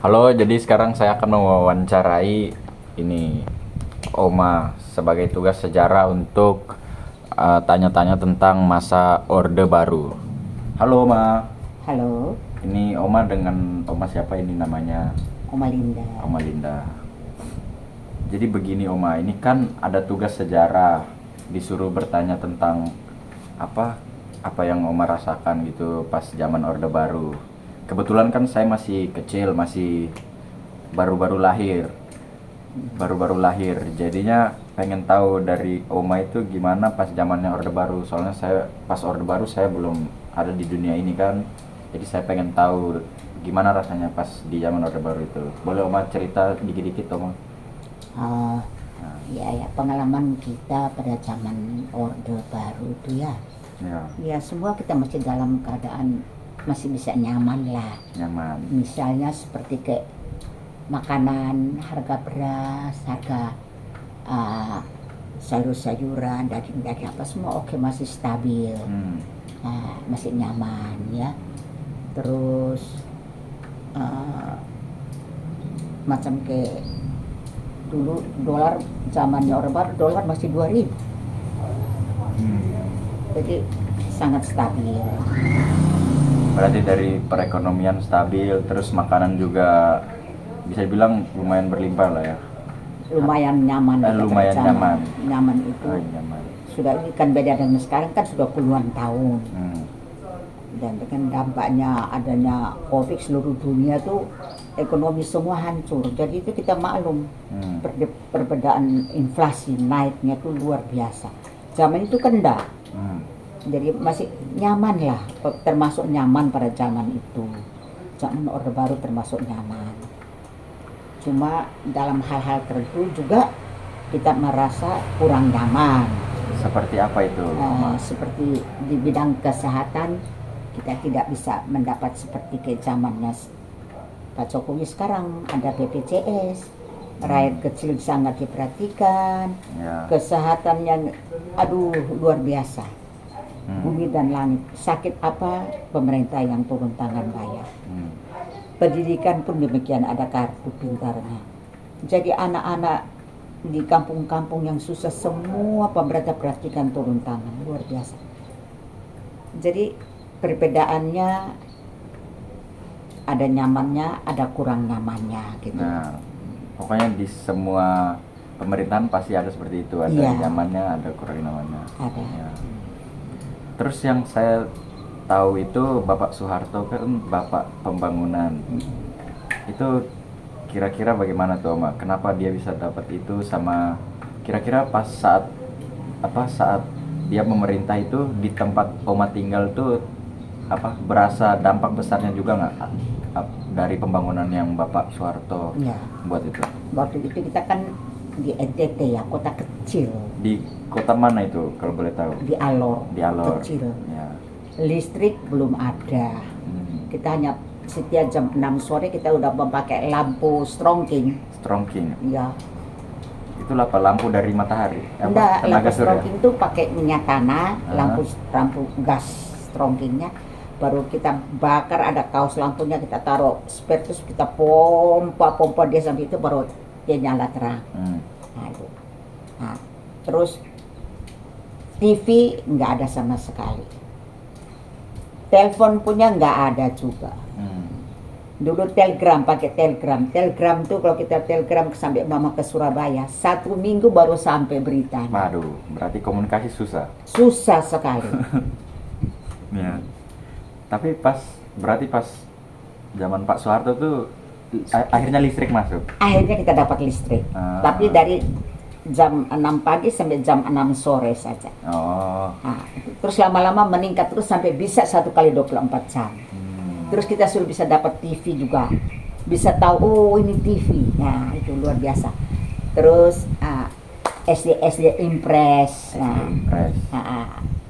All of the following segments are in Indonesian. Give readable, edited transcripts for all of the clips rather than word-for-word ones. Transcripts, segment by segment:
Halo, jadi sekarang saya akan mewawancarai ini Oma sebagai tugas sejarah untuk tanya-tanya tentang masa Orde Baru. Halo Oma, Halo, ini Oma dengan Oma siapa ini namanya? Oma Linda. Oma Linda. Jadi begini Oma, ini kan ada tugas sejarah, disuruh bertanya tentang apa apa yang Oma rasakan gitu pas zaman Orde Baru. Kebetulan kan saya masih kecil, masih baru-baru lahir. Baru-baru lahir. Jadinya pengen tahu dari Oma itu gimana pas zamannya Orde Baru. Soalnya saya pas Orde Baru saya belum ada di dunia ini kan. Jadi saya pengen tahu gimana rasanya pas di zaman Orde Baru itu. Boleh Oma cerita dikit-dikit Oma? Oh, Nah, ya pengalaman kita pada zaman Orde Baru itu ya. ya, Ya semua kita masih dalam keadaan masih bisa nyaman lah. nyaman. Misalnya seperti kayak makanan, harga beras, harga uh, sayur-sayuran, daging-daging apa semua oke masih stabil. Masih nyaman ya. Terus macam kayak dulu dolar zamannya Orde Baru dolar masih 2.000, jadi sangat stabil. Berarti dari perekonomian stabil, terus makanan juga bisa dibilang lumayan berlimpah lah ya. Lumayan nyaman kita Lumayan pada zaman nyaman. nyaman itu. Nyaman. Sudah ini kan beda dengan sekarang kan sudah puluhan tahun. Dan dengan dampaknya adanya Covid seluruh dunia tuh ekonomi semua hancur. Jadi itu kita maklum perbedaan inflasi naiknya tuh luar biasa. Zaman itu kan enggak. Jadi masih nyaman lah, termasuk nyaman pada zaman itu. Zaman Orde Baru termasuk nyaman. Cuma dalam hal-hal tertentu juga kita merasa kurang nyaman. Seperti apa itu? Seperti di bidang kesehatan kita tidak bisa mendapat seperti ke zamannya Pak Jokowi sekarang. Ada BPJS, rakyat kecil sangat diperhatikan, kesehatan yang luar biasa. Bumi dan langit, sakit apa pemerintah yang turun tangan bayar. Pendidikan pun demikian, ada kartu pintarnya. Jadi anak-anak di kampung-kampung yang susah semua pemerintah perhatikan turun tangan, luar biasa. Jadi perbedaannya ada nyamannya, ada kurang nyamannya gitu. Nah, pokoknya di semua pemerintahan pasti ada seperti itu, ada nyamannya, ada kurang nyamannya. Ada. Ya. Terus yang saya tahu itu Bapak Soeharto kan Bapak Pembangunan. Itu kira-kira bagaimana tuh Oma? Kenapa dia bisa dapat itu, sama kira-kira pas saat dia memerintah itu di tempat Oma tinggal tuh berasa dampak besarnya juga nggak dari pembangunan yang Bapak Soeharto buat itu? Waktu itu kita kan di NTT ya, kota kecil. Di kota mana itu kalau boleh tahu? Di Alor. Di Alor. Kecil. Ya. Listrik belum ada. Kita hanya setiap jam 6 sore kita udah memakai lampu strongking. Strongking. Iya. Itulah apa, lampu dari matahari? Enggak, lampu surya? strongking itu pakai minyak tanah, lampu gas strongkingnya. Baru kita bakar, ada kaos lampunya, kita taruh spare, terus kita pompa dia sampai itu baru dia nyala terang. Nah itu. Nah, terus TV nggak ada sama sekali. Telepon punya nggak ada juga. Dulu telegram, pakai telegram. Telegram tuh kalau kita telegram sampai mama ke Surabaya, 1 minggu baru sampai berita. Waduh, berarti komunikasi susah. Susah sekali. Ya. Tapi berarti pas zaman Pak Soeharto tuh akhirnya listrik masuk. Akhirnya kita dapat listrik. Tapi dari jam 6 pagi sampai jam 6 sore saja. Nah, terus lama-lama meningkat terus sampai bisa 1 kali 24 jam. Terus kita sudah bisa dapat TV juga. Bisa tahu, ini TV. Nah, itu luar biasa. Terus SD Impres.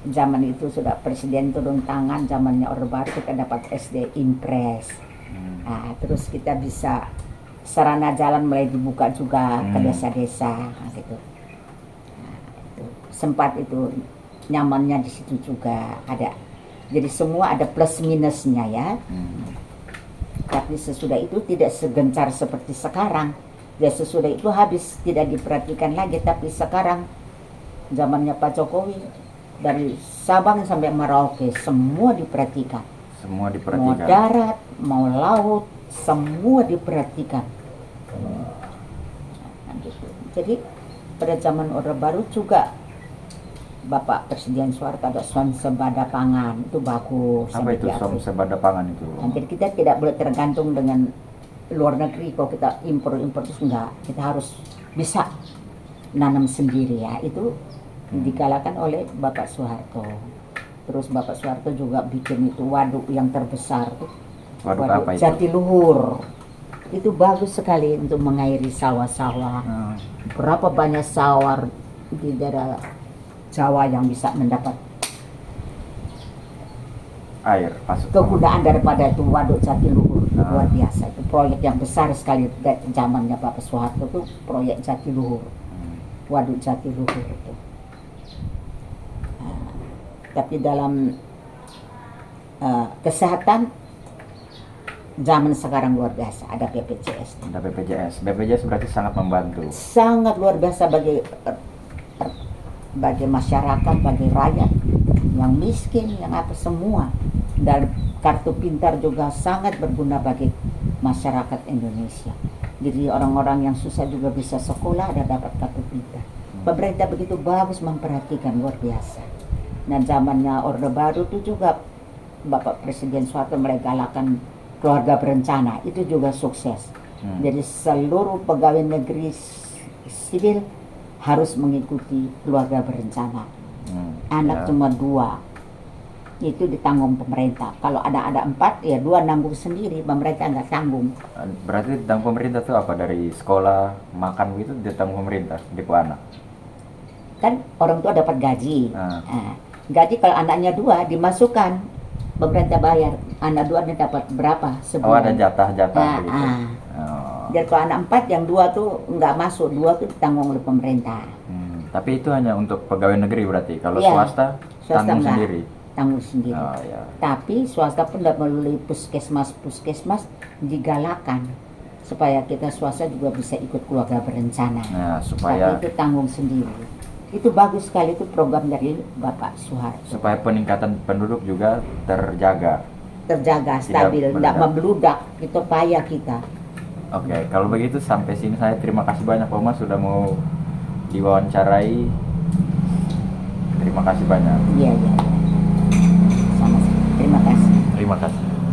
Zaman itu sudah presiden turun tangan, zamannya Orde Baru kita dapat SD Impres. Terus kita bisa sarana jalan mulai dibuka juga ke desa-desa gitu. Itu sempat itu nyamannya di situ juga ada. Jadi semua ada plus minusnya ya. Tapi sesudah itu tidak segencar seperti sekarang. Ya sesudah itu habis, tidak diperhatikan lagi. Tapi sekarang zamannya Pak Jokowi, dari Sabang sampai Merauke semua diperhatikan. Semua Mau diperhatikan. darat, mau laut, semua diperhatikan. Nah, gitu. Jadi pada zaman Orde Baru juga Bapak Presiden Soeharto ada swasembada pangan, itu bagus. Apa itu swasembada pangan itu? Jadi kita tidak boleh tergantung dengan luar negeri. Kalau kita impor terus enggak, kita harus bisa nanam sendiri ya. Itu digalakan oleh Bapak Soeharto. Terus Bapak Soeharto juga bikin itu waduk yang terbesar, Waduk apa itu? Jatiluhur. Itu bagus sekali untuk mengairi sawah-sawah. Berapa banyak sawah di daerah Jawa yang bisa mendapat Air masuk. kegunaan daripada itu waduk Jatiluhur. Luar biasa, itu proyek yang besar sekali dari zamannya Bapak Soeharto, itu proyek Jatiluhur, waduk Jatiluhur itu. Nah, tapi dalam kesehatan zaman sekarang luar biasa, ada BPJS. Ada BPJS. BPJS berarti sangat membantu. Sangat luar biasa bagi masyarakat, bagi rakyat yang miskin, yang apa semua. Dan kartu pintar juga sangat berguna bagi masyarakat Indonesia. Jadi orang-orang yang susah juga bisa sekolah dan dapat kartu pintar. Pemerintah begitu bagus memperhatikan, luar biasa. Nah zamannya Orde Baru itu juga Bapak Presiden Soeharto mulai galakan keluarga berencana, itu juga sukses. Jadi seluruh pegawai negeri sipil harus mengikuti keluarga berencana. Anak cuma 2, itu ditanggung pemerintah. Kalau ada 4, ya 2 nanggung sendiri, pemerintah nggak tanggung. Berarti tanggung pemerintah itu apa? Dari sekolah, makan gitu ditanggung pemerintah, di anak? Kan orang tua dapat gaji. Nah, gaji kalau anaknya 2 dimasukkan, pemerintah bayar. Anak 2 ini dapat berapa sebulan. Oh ada jatah-jatah gitu. Jadi kalau anak 4, yang 2 tuh nggak masuk, 2 tuh ditanggung oleh pemerintah. Tapi itu hanya untuk pegawai negeri berarti. Kalau Iya, swasta tanggung enggak, sendiri. Tanggung sendiri. Oh, ya. Tapi swasta pun tidak melalui puskesmas digalakan supaya kita swasta juga bisa ikut keluarga berencana. Nah, supaya Tapi itu tanggung sendiri. Itu bagus sekali, itu program dari Bapak Soeharto. supaya peningkatan penduduk juga terjaga. Terjaga, stabil, tidak membludak. Itu payah kita. Oke, kalau begitu sampai sini saya terima kasih banyak Oma sudah mau diwawancarai. Terima kasih banyak. Iya. Sama-sama. Terima kasih. Terima kasih.